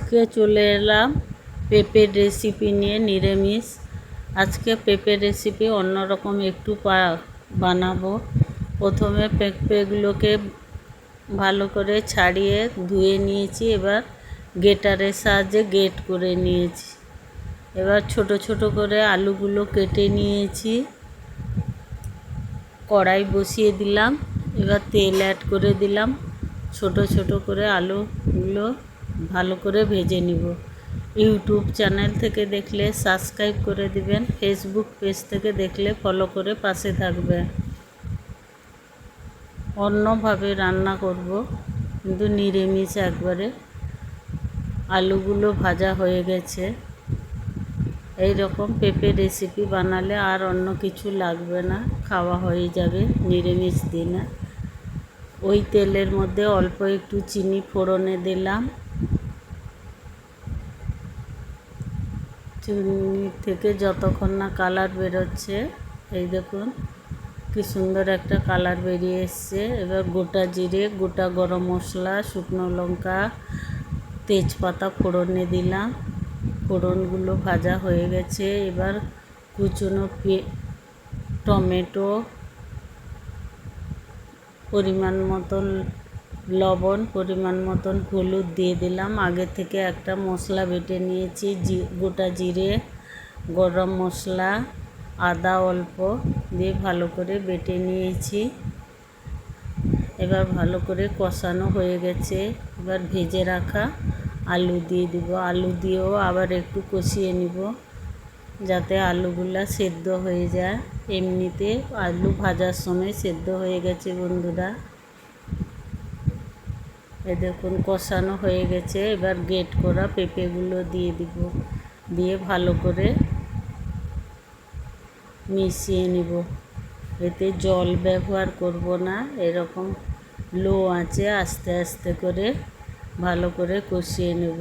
আজকে চলে এলাম পেঁপের রেসিপি নিয়ে, নিরামিষ। আজকে পেঁপের রেসিপি অন্যরকম একটু বানাবো। প্রথমে পেঁপেগুলোকে ভালো করে ছাড়িয়ে ধুয়ে নিয়েছি, এবার গ্রেটারের সাহায্যে গ্রেট করে নিয়েছি। এবার ছোট ছোট করে আলুগুলো কেটে নিয়েছি, কড়াই বসিয়ে দিলাম। এবার তেল অ্যাড করে দিলাম, ছোট ছোট করে আলুগুলো ভালো করে ভেজে নিব। ইউটিউব চ্যানেল থেকে দেখলে সাবস্ক্রাইব করে দিবেন, ফেসবুক পেজ থেকে দেখলে ফলো করে পাশে থাকবেন। অন্যভাবে রান্না করব, কিন্তু নিরামিষ একবারে। আলুগুলো ভাজা হয়ে গেছে। এই রকম পেঁপে রেসিপি বানালে আর অন্য কিছু লাগবে না, খাওয়া হয়ে যাবে নিরামিষ দিনে। ওই তেলের মধ্যে অল্প একটু চিনি ফোড়নে দিলাম। চিনি থেকে যতক্ষণ না কালার বেরোচ্ছে, এই দেখুন কি সুন্দর একটা কালার বেরিয়ে এসছে। এবার গোটা জিরে, গোটা গরম মশলা, শুকনো লঙ্কা, তেজপাতা ফোড়নে দিলাম। ফোড়নগুলো ভাজা হয়ে গেছে। এবার কুচনো টমেটো, পরিমাণ মতন লবণ, পরিমাণ মতন হলুদ দিয়ে দিলাম। আগে থেকে একটা মশলা বেটে নিয়েছি, গোটা জিরে, গরম মশলা, আদা অল্প দিয়ে ভালো করে বেটে নিয়েছি। এবার ভালো করে কষানো হয়ে গেছে। এবার ভেজে রাখা আলু দিয়ে দিব। আলু দিয়েও আবার একটু কষিয়ে নিব, যাতে আলুগুলা সেদ্ধ হয়ে যায়। এমনিতে আলু ভাজার সময় সেদ্ধ হয়ে গেছে বন্ধুরা। এ দেখুন কষানো হয়ে গেছে। এবার গ্রেট করা পেঁপেগুলো দিয়ে দিব, দিয়ে ভালো করে মিশিয়ে নিব। এতে জল ব্যবহার করব না, এরকম লো আঁচে আস্তে আস্তে করে ভালো করে কষিয়ে নেব।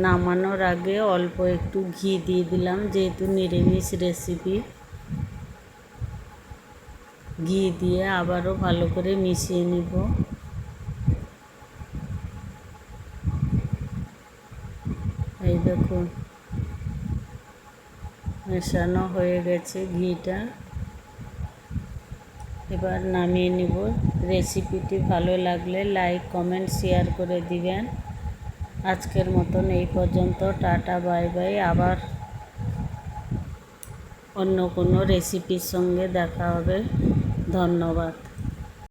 নামানোর আগে অল্প একটু ঘি দিয়ে দিলাম, যেহেতু নিরামিষ রেসিপি। ঘি দিয়ে আবারও ভালো করে মিশিয়ে নিব। এই দেখুন মেশানো হয়ে গেছে ঘিটা। এবার নামিয়ে নিব। রেসিপিটি ভালো লাগলে লাইক, কমেন্ট, শেয়ার করে দিবেন। আজকের মতন এই পর্যন্ত। Tata, bye bye. আবার অন্য কোনো রেসিপির সঙ্গে দেখা হবে। ধন্যবাদ।